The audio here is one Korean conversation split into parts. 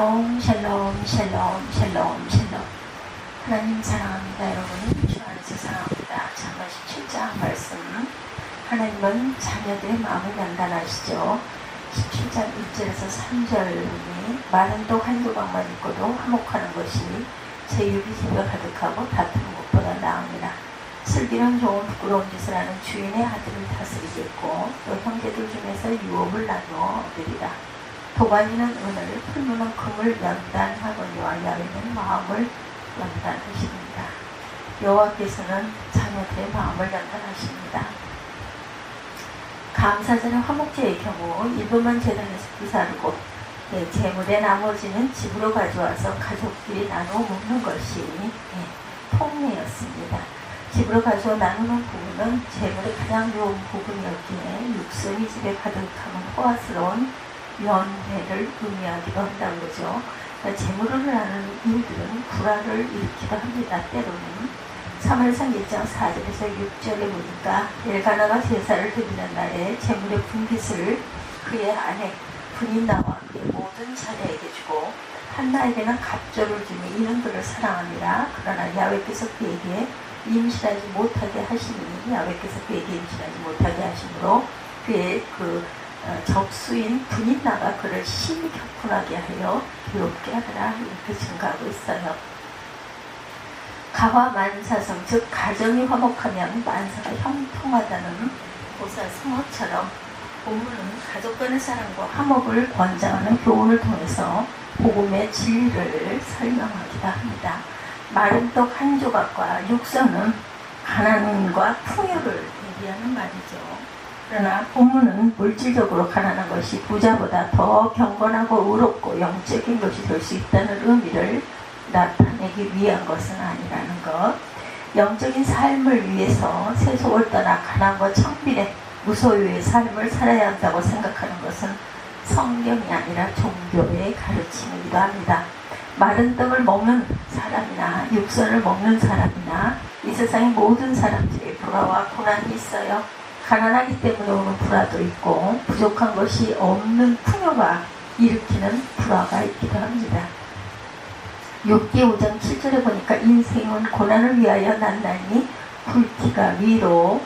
샬롬 샬롬 샬롬 샬롬. 하나님 사랑합니다. 여러분 주 안에서 사랑합니다. 잠언 17장 말씀. 하나님은 자녀들의 마음을 단단하시죠. 17장 1절에서 3절에 마른 떡 한 조각만 있고도 화목하는 것이 제 육이 집에 가득하고 다투는 것보다 나으니라. 슬기는 좋은 부끄러운 짓을 하는 주인의 아들을 다스리겠고 또 형제들 중에서 유업을 나누어 얻으리라. 도가니는 은을, 풀무는 금을 연단하거니와 야훼는 마음을 연단하십니다. 여호와께서는 자녀들의 마음을 연단하십니다. 감사절의 화목제의 경우 일부만 제단에서 부사르고 제물의 나머지는 집으로 가져와서 가족끼리 나누어 먹는 것이 통례였습니다. 집으로 가져와 나누는 부분은 제물의 가장 좋은 부분이었기에 육선이 집에 가득하면 호화스러운 연회를 의미하기도 한다는 거죠. 제물을 나누는 이유들은 불화를 일으키기도 합니다. 때로는 사무엘상 1장 4절에서 6절에 보니까 엘가나가 제사를 드리는 날에 제물의 분깃을 그의 아내 분인나와 함께 모든 자녀에게 주고 한나에게는 갑절을 주니 이는 그를 사랑함이라. 그러나 야훼께서 그에게 임신하지 못하게 하시니 야훼께서 그에게 임신하지 못하게 하심으로 그의 적수인 분인나가 그를 심히 격분하게 하여 괴롭게 하더라. 이렇게 증가하고 있어요. 가화 만사성, 즉 가정이 화목하면 만사가 형통하다는 보살성어처럼 본문은 가족 간의 사랑과 화목을 권장하는 교훈을 통해서 복음의 진리를 설명하기도 합니다. 마른 떡 한 조각과 육선은 가난과 풍요를 얘기하는 말이죠. 그러나 본문은 물질적으로 가난한 것이 부자보다 더 경건하고 의롭고 영적인 것이 될 수 있다는 의미를 나타내기 위한 것은 아니라는 것. 영적인 삶을 위해서 세속을 떠나 가난과 청빈의 무소유의 삶을 살아야 한다고 생각하는 것은 성경이 아니라 종교의 가르침이기도 합니다. 마른 떡을 먹는 사람이나 육선을 먹는 사람이나 이 세상의 모든 사람들이 불화와 고난이 있어요. 가난하기 때문에 오는 불화도 있고 부족한 것이 없는 풍요가 일으키는 불화가 있기도 합니다. 욥기 5장 7절에 보니까 인생은 고난을 위하여 난나니 불티가 위로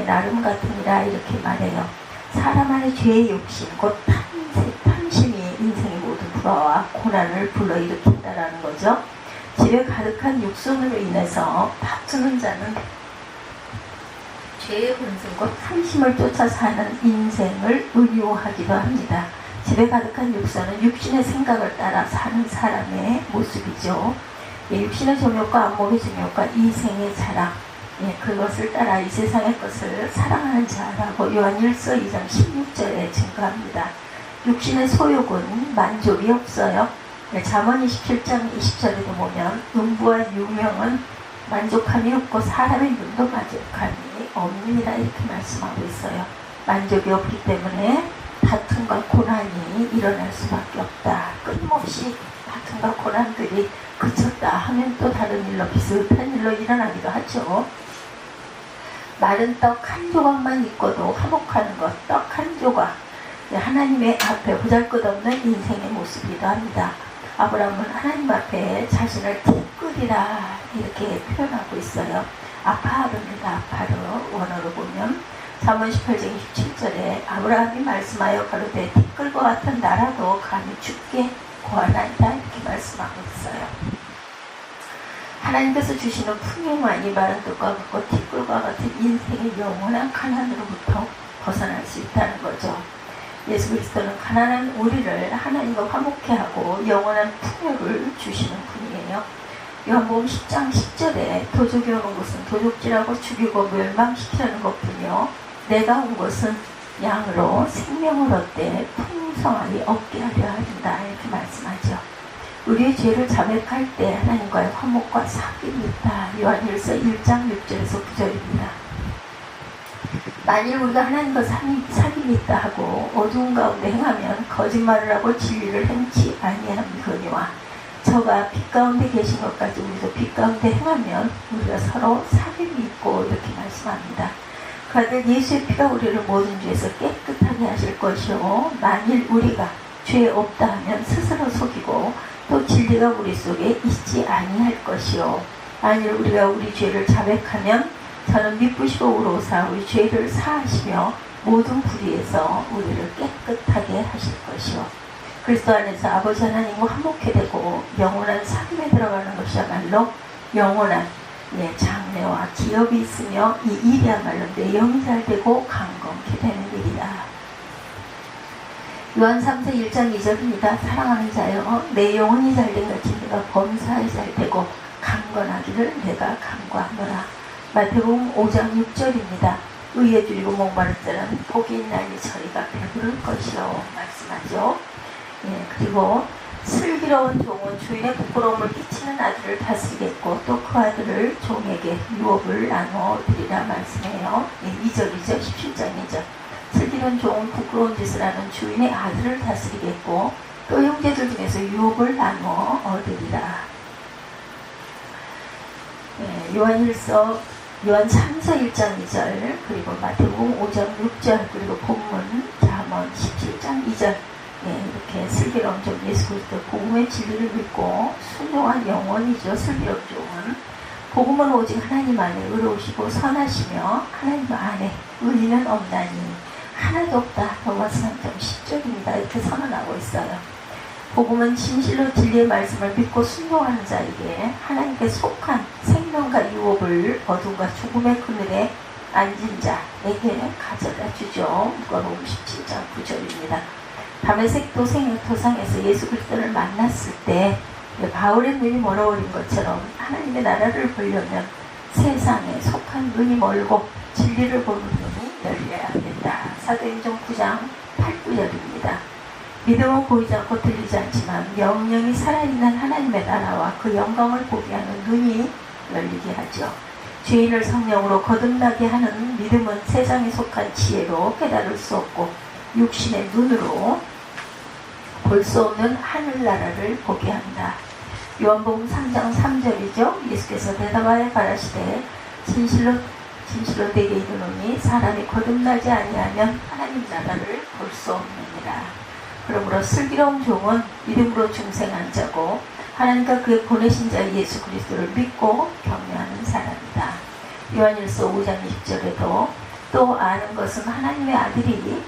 나름 같으니라 이렇게 말해요. 사람 안의 죄의 욕심 곧 탐심이 인생의 모든 불화와 고난을 불러일으킨다라는 거죠. 집에 가득한 육선으로 인해서 다투는 자는 죄의 본성 곧 탐심을 쫓아 사는 인생을 의료하기도 합니다. 집에 가득한 육선은 육신의 생각을 따라 사는 사람의 모습이죠. 육신의 정욕과 안목의 정욕과 이생의 자랑, 그것을 따라 이 세상의 것을 사랑하는 자라고 요한 1서 2장 16절에 증거합니다. 육신의 소욕은 만족이 없어요. 잠언 27장 20절에도 보면 음부와 유명은 만족함이 없고 사람의 눈도 만족함이 없느니라 이렇게 말씀하고 있어요. 만족이 없기 때문에 다툼과 고난이 일어날 수밖에 없다. 끊임없이 다툼과 고난들이 그쳤다 하면 또 다른 일로 비슷한 일로 일어나기도 하죠. 마른 떡 한 조각만 있고도 화목하는 것, 떡 한 조각, 하나님의 앞에 보잘것없는 인생의 모습이기도 합니다. 아브라함은 하나님 앞에 자신을 티끌이라 이렇게 표현하고 있어요. 아파르입니다. 아파르 원어로 보면 잠언 18장 27절에 아브라함이 말씀하여 가로되 티끌과 같은 나라도 감히 죽게 고하나이다 이렇게 말씀하고 있어요. 하나님께서 주시는 풍요만이 마른 떡과 같고 티끌과 같은 인생의 영원한 가난으로부터 벗어날 수 있다는 거죠. 예수 그리스도는 가난한 우리를 하나님과 화목케 하고 영원한 풍요를 주시는 분이에요. 요한복음 10장 10절에 도적이 오는 것은 도적질하고 죽이고 멸망시키려는 것뿐이요 내가 온 것은 양으로 생명을 얻되 풍성하게 얻게 하려 합니다 이렇게 말씀하죠. 우리의 죄를 자백할 때 하나님과의 화목과 사귐이 있다. 요한일서 1장 6절에서 9절입니다. 만일 우리가 하나님과 사귐이 있다 하고 어두운 가운데 행하면 거짓말을 하고 진리를 행치 아니함이거니와 저가 빛 가운데 계신 것까지 우리도 빛 가운데 행하면 우리가 서로 사귐이 있고 이렇게 말씀합니다. 그 아들 예수의 피가 우리를 모든 죄에서 깨끗하게 하실 것이요 만일 우리가 죄 없다 하면 스스로 속이고 또 진리가 우리 속에 있지 아니할 것이요 만일 우리가 우리 죄를 자백하면 저는 미쁘시고 의로우사 우리 죄를 사하시며 모든 불의에서 우리를 깨끗하게 하실 것이요 그리스도 안에서 아버지 하나님과 화목해 되고 영원한 삶에 들어가는 것이야말로 영원한 장래와 기업이 있으며 이 일이야말로 내 영이 잘 되고 강건케 되는 일이다. 요한 3서 1장 2절입니다. 사랑하는 자여 내 영혼이 잘된 같이 내가 범사에 잘되고 강건하기를 내가 간구하노라. 마태복음 5장 6절입니다. 의에 줄이고 목마른 자는 복이 있나니 저희가 배부를 것이요 말씀하죠. 그리고 슬기로운 종은 주인의 부끄러움을 끼치는 아들을 다스리겠고 또 그 아들을 종에게 유업을 나누어 드리라 말씀해요. 2절이죠. 17장 2절. 슬기로운 종은 부끄러운 짓을 하는 주인의 아들을 다스리겠고 또 형제들 중에서 유업을 나누어 얻으리라. 요한 3서 1장 2절 그리고 마태복음 5장 6절 그리고 본문 잠언 17장 2절 이렇게 슬기로운 종 예수 그리스도 복음의 진리를 믿고 순종한 영혼이죠. 슬기로운 종은 복음은 오직 하나님 안에 의로우시고 선하시며 하나님 안에 의리는 없나니 하나도 없다. 로마서 3장 10절입니다. 이렇게 선언하고 있어요. 복음은 진실로 진리의 말씀을 믿고 순종하는 자에게 하나님께 속한 생명과 유업을 어둠과 죽음의 그늘에 앉은 자에게 가져다 주죠. 누가복음 17장 9절입니다. 다메섹 도상에서 예수 그리스도를 만났을 때 바울의 눈이 멀어버린 것처럼 하나님의 나라를 보려면 세상에 속한 눈이 멀고 진리를 보는 눈이 열려야 된다. 사도행전 9장 8구절입니다. 믿음은 보이지 않고 들리지 않지만 영영이 살아있는 하나님의 나라와 그 영광을 보게 하는 눈이 열리게 하죠. 죄인을 성령으로 거듭나게 하는 믿음은 세상에 속한 지혜로 깨달을 수 없고 육신의 눈으로 볼 수 없는 하늘나라를 보게 한다. 요한복음 3장 3절이죠. 예수께서 대답하여 가라시되 진실로 내게 이르노니 사람이 거듭나지 아니하면 하나님 나라를 볼 수 없느니라. 그러므로 슬기로운 종은 믿음으로 중생한 자고 하나님과 그의 보내신 자 예수 그리스도를 믿고 경외하는 사람이다. 요한일서 5장 20절에도 또 아는 것은 하나님의 아들이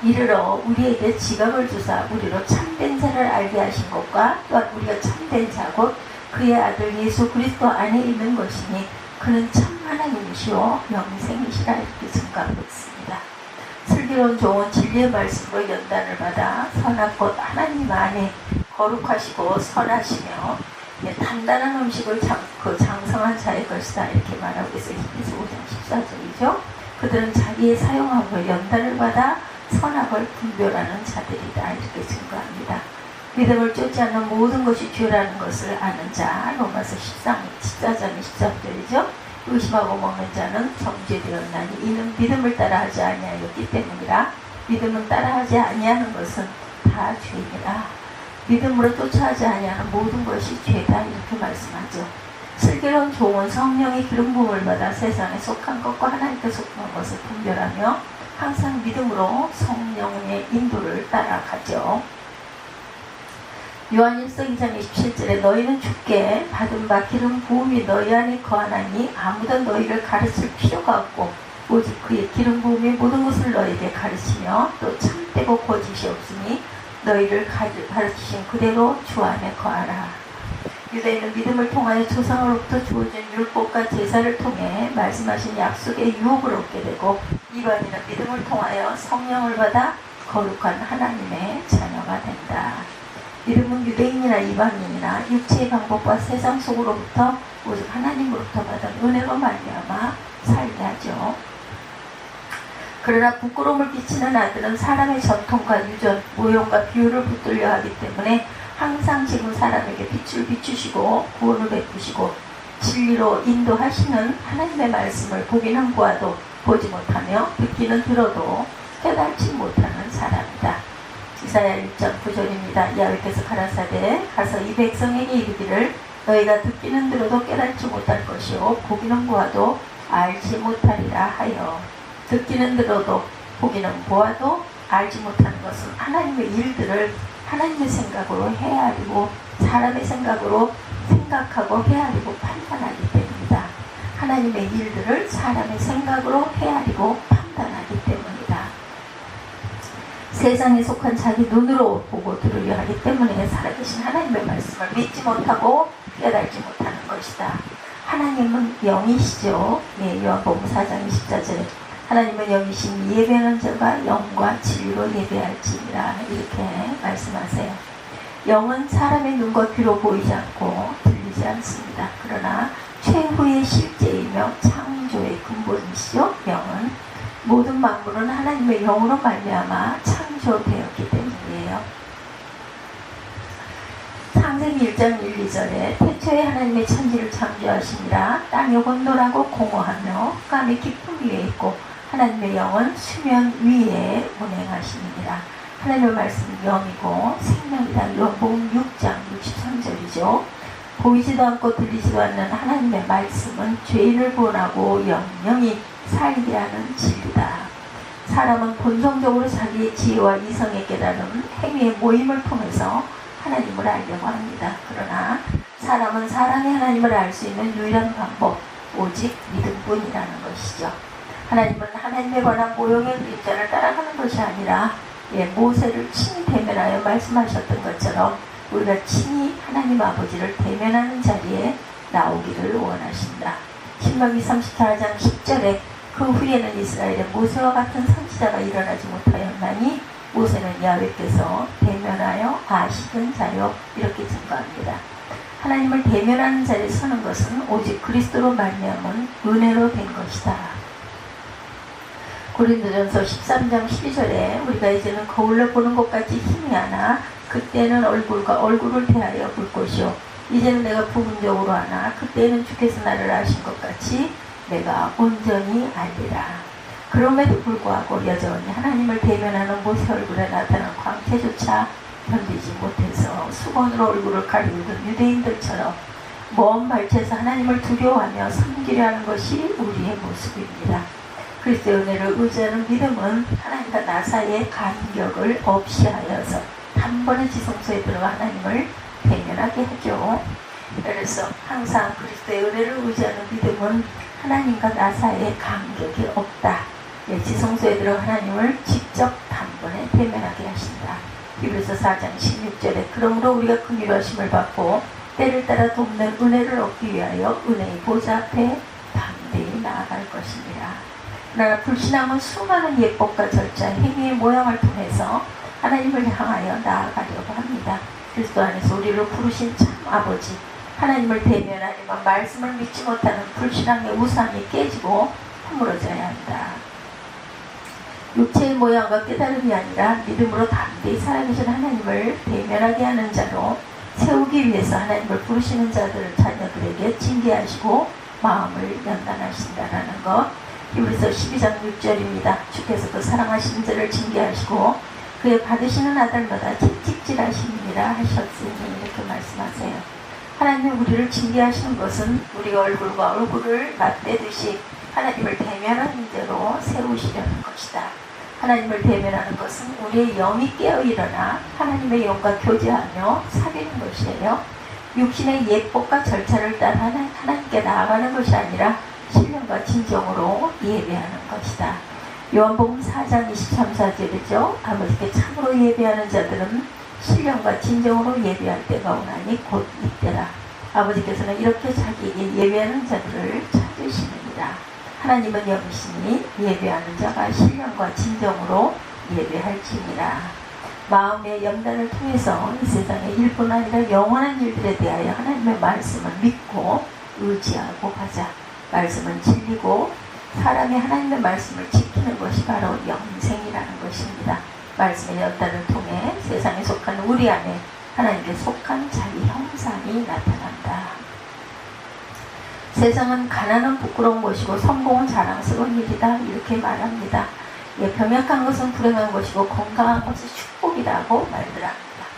이르러 우리에게 지각을 주사 우리로 참된 자를 알게 하신 것과 또한 우리가 참된 자 곧 그의 아들 예수 그리스도 안에 있는 것이니 그는 참 하나님이시오 영생이시라 이렇게 증거하고 있습니다. 슬기로운 종은 진리의 말씀으로 연단을 받아 선한 것 하나님 안에 거룩하시고 선하시며 단단한 음식을 장성한 자의 것이다 이렇게 말하고 있어요. 히브리서 5장 14절이죠. 그들은 자기의 사용함으로 연단을 받아 선악을 분별하는 자들이다 이렇게 증거합니다. 믿음을 쫓지 않는 모든 것이 죄라는 것을 아는 자 로마서 14장 23절이죠. 의심하고 먹는 자는 정죄되었나니 이는 믿음을 따라하지 아니하였기 때문이라. 믿음은 따라하지 아니하는 것은 다 죄니라. 믿음으로 쫓아하지 아니하는 모든 것이 죄다 이렇게 말씀하죠. 슬기로운 종은 성령의 기름 부음을 받아 세상에 속한 것과 하나님께 속한 것을 분별하며 항상 믿음으로 성령의 인도를 따라가죠. 요한일서 2장 27절에 너희는 주께 받은 바 기름 부음이 너희 안에 거하나니 아무도 너희를 가르칠 필요가 없고 오직 그의 기름 부음이 모든 것을 너희에게 가르치며 또 참되고 거짓이 없으니 너희를 가르치신 그대로 주 안에 거하라. 유대인은 믿음을 통하여 조상으로부터 주어진 율법과 제사를 통해 말씀하신 약속의 유업을 얻게 되고 이방인은 믿음을 통하여 성령을 받아 거룩한 하나님의 자녀가 된다. 믿음은 유대인이나 이방인이나 육체의 방법과 세상 속으로부터 오직 하나님으로부터 받은 은혜로 말미암아 살게 하죠. 그러나 부끄러움을 끼치는 아들은 사람의 전통과 유전, 모형과 비유를 붙들려 하기 때문에 항상 지금 사람에게 빛을 비추시고 구원을 베푸시고 진리로 인도하시는 하나님의 말씀을 보기는 보아도 보지 못하며 듣기는 들어도 깨닫지 못하는 사람이다. 이사야 1장 9절입니다. 야훼께서 가라사대 가서 이 백성에게 이르기를 너희가 듣기는 들어도 깨닫지 못할 것이요 보기는 보아도 알지 못하리라 하여 듣기는 들어도 보기는 보아도 알지 못하는 것은 하나님의 일들을 하나님의 생각으로 헤아리고 사람의 생각으로 생각하고 헤아리고 판단하기 때문이다. 하나님의 일들을 사람의 생각으로 헤아리고 판단하기 때문이다. 세상에 속한 자기 눈으로 보고 들으려 하기 때문에 살아계신 하나님의 말씀을 믿지 못하고 깨달지 못하는 것이다. 하나님은 영이시죠. 예, 요한복음 4장 24절에 하나님은 영이시니 예배하는 자가 영과 진리로 예배할지니라 이렇게 말씀하세요. 영은 사람의 눈과 귀로 보이지 않고 들리지 않습니다. 그러나 최후의 실제이며 창조의 근본이시죠. 영은 모든 만물은 하나님의 영으로 말미암아 창조되었기 때문이에요. 창세기 1장 1, 2절에 태초에 하나님의 천지를 창조하시니라 땅이 혼돈하고 공허하며 흑암이 깊음 위에 있고 하나님의 영은 수면 위에 운행하시니라. 하나님의 말씀은 영이고 생명이다. 요한복음 6장 63절이죠. 보이지도 않고 들리지도 않는 하나님의 말씀은 죄인을 구원하고 영영이 살게 하는 진리다. 사람은 본성적으로 자기의 지혜와 이성의 깨달음, 행위의 모임을 통해서 하나님을 알려고 합니다. 그러나 사람은 사랑의 하나님을 알 수 있는 유일한 방법, 오직 믿음뿐이라는 것이죠. 하나님은 하나님에 관한 모형의 그림자를 따라가는 것이 아니라 모세를 친히 대면하여 말씀하셨던 것처럼 우리가 친히 하나님 아버지를 대면하는 자리에 나오기를 원하신다. 신명기 34장 10절에 그 후에는 이스라엘에 모세와 같은 선지자가 일어나지 못하였나니 모세는 야훼께서 대면하여 아시던 자요 이렇게 증거합니다. 하나님을 대면하는 자리에 서는 것은 오직 그리스도로 말미암은 은혜로 된 것이다. 고린도전서 13장 12절에 우리가 이제는 거울로 보는 것 같이 힘이 하나 그때는 얼굴과 얼굴을 대하여 볼 것이요 이제는 내가 부분적으로 하나 그때는 주께서 나를 아신 것 같이 내가 온전히 알리라. 그럼에도 불구하고 여전히 하나님을 대면하는 모세 얼굴에 나타난 광채조차 견디지 못해서 수건으로 얼굴을 가리우던 유대인들처럼 먼 발치에서 하나님을 두려워하며 섬기려 하는 것이 우리의 모습입니다. 그리스도의 은혜를 의지하는 믿음은 하나님과 나 사이의 간격을 없이 하여서 한 번의 지성소에 들어가 하나님을 대면하게 하죠. 그래서 항상 그리스도의 은혜를 의지하는 믿음은 하나님과 나 사이의 간격이 없다. 지성소에 들어가 하나님을 직접 단번에 대면하게 하신다. 히브리서 4장 16절에 그러므로 우리가 긍휼하심을 받고 때를 따라 돕는 은혜를 얻기 위하여 은혜의 보좌 앞에 담대히 나아갈 것입니다. 그러나 불신앙은 수많은 예법과 절차, 행위의 모양을 통해서 하나님을 향하여 나아가려고 합니다. 그리스도 안에서 우리를 부르신 참 아버지, 하나님을 대면하지만 말씀을 믿지 못하는 불신앙의 우상이 깨지고 허물어져야 한다. 육체의 모양과 깨달음이 아니라 믿음으로 담대히 살아계신 하나님을 대면하게 하는 자로 세우기 위해서 하나님을 부르시는 자들 자녀들에게 징계하시고 마음을 연단하신다라는 것. 히브리서 12장 6절입니다. 주께서 그 사랑하시는 자를 징계하시고 그의 받으시는 아들마다 채찍질하시느니라 하셨으니 이렇게 말씀하세요. 하나님이 우리를 징계하시는 것은 우리가 얼굴과 얼굴을 맞대듯이 하나님을 대면하는 대로 세우시려는 것이다. 하나님을 대면하는 것은 우리의 영이 깨어 일어나 하나님의 영과 교제하며 사귀는 것이에요. 육신의 예법과 절차를 따라 하나님께 나아가는 것이 아니라 신령과 진정으로 예배하는 것이다. 요한복음 4장 23, 4절이죠. 아버지께 참으로 예배하는 자들은 신령과 진정으로 예배할 때가 오나니 곧 이때라. 아버지께서는 이렇게 자기에게 예배하는 자들을 찾으시느니라. 하나님은 영이시니 예배하는 자가 신령과 진정으로 예배할지니라. 마음의 연단을 통해서 이 세상의 일뿐 아니라 영원한 일들에 대하여 하나님의 말씀을 믿고 의지하고 가자. 말씀은 진리고 사람이 하나님의 말씀을 지키는 것이 바로 영생이라는 것입니다. 말씀의 연단을 통해 세상에 속한 우리 안에 하나님께 속한 자기 형상이 나타난다. 세상은 가난은 부끄러운 것이고 성공은 자랑스러운 일이다. 이렇게 말합니다. 병약한 것은 불행한 것이고 건강한 것은 축복이라고 말들 합니다.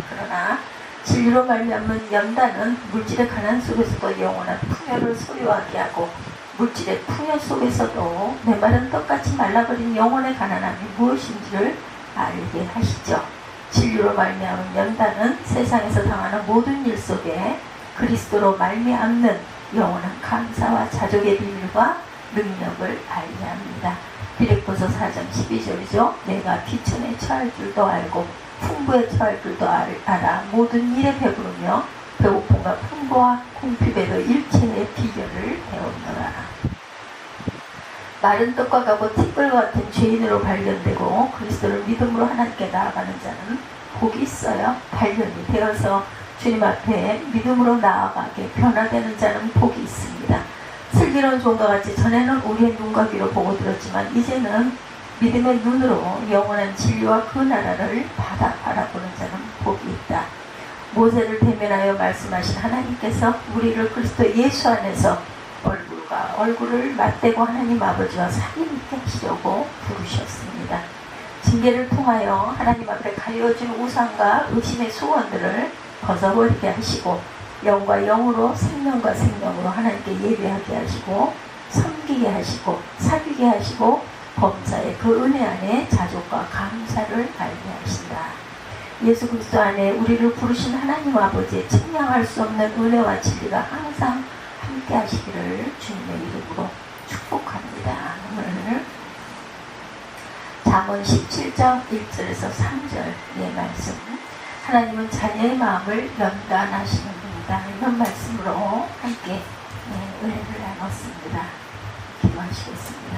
그러나 진리로 말미암은 연단은 물질의 가난 속에서도 영원한 풍요를 소유하게 하고 물질의 풍요 속에서도 메마른 떡같이 말라버린 영혼의 가난함이 무엇인지를 알게 하시죠. 진리로 말미암은 연단은 세상에서 당하는 모든 일 속에 그리스도로 말미암는 영원한 감사와 자족의 비밀과 능력을 알게 합니다. 빌립보서 4장 12절이죠. 내가 비천에 처할 줄도 알고 풍부에 처할 줄도 알아 모든 일에 배부르며 배고픔과 풍부와 궁핍에도 일체의 비결을 배웠노라. 마른 떡과 같고 티끌과 같은 죄인으로 발견되고 그리스도를 믿음으로 하나님께 나아가는 자는 복이 있어요. 발견이 되어서 주님 앞에 믿음으로 나아가게 변화되는 자는 복이 있습니다. 슬기로운 종과 같이 전에는 우리의 눈과 귀로 보고 들었지만 이제는 믿음의 눈으로 영원한 진리와 그 나라를 바라보는 자는 복이 있다. 모세를 대면하여 말씀하신 하나님께서 우리를 그리스도 예수 안에서 얼굴과 얼굴을 맞대고 하나님 아버지와 사귐 있게 하시려고 부르셨습니다. 징계를 통하여 하나님 앞에 가려진 우상과 의심의 소원들을 벗어버리게 하시고 영과 영으로 생명과 생명으로 하나님께 예배하게 하시고 섬기게 하시고 사귀게 하시고 범사의 그 은혜 안에 자족과 감사를 알게 하신다. 예수 그리스도 안에 우리를 부르신 하나님 아버지의 측량할 수 없는 은혜와 진리가 항상 함께 하시기를 주님의 이름으로 축복합니다. 오늘 잠언 17장 1절에서 3절의 말씀, 하나님은 자녀의 마음을 연단하시는 분이다. 이런 말씀으로 함께 은혜를 나눴습니다. 기도하시겠습니다.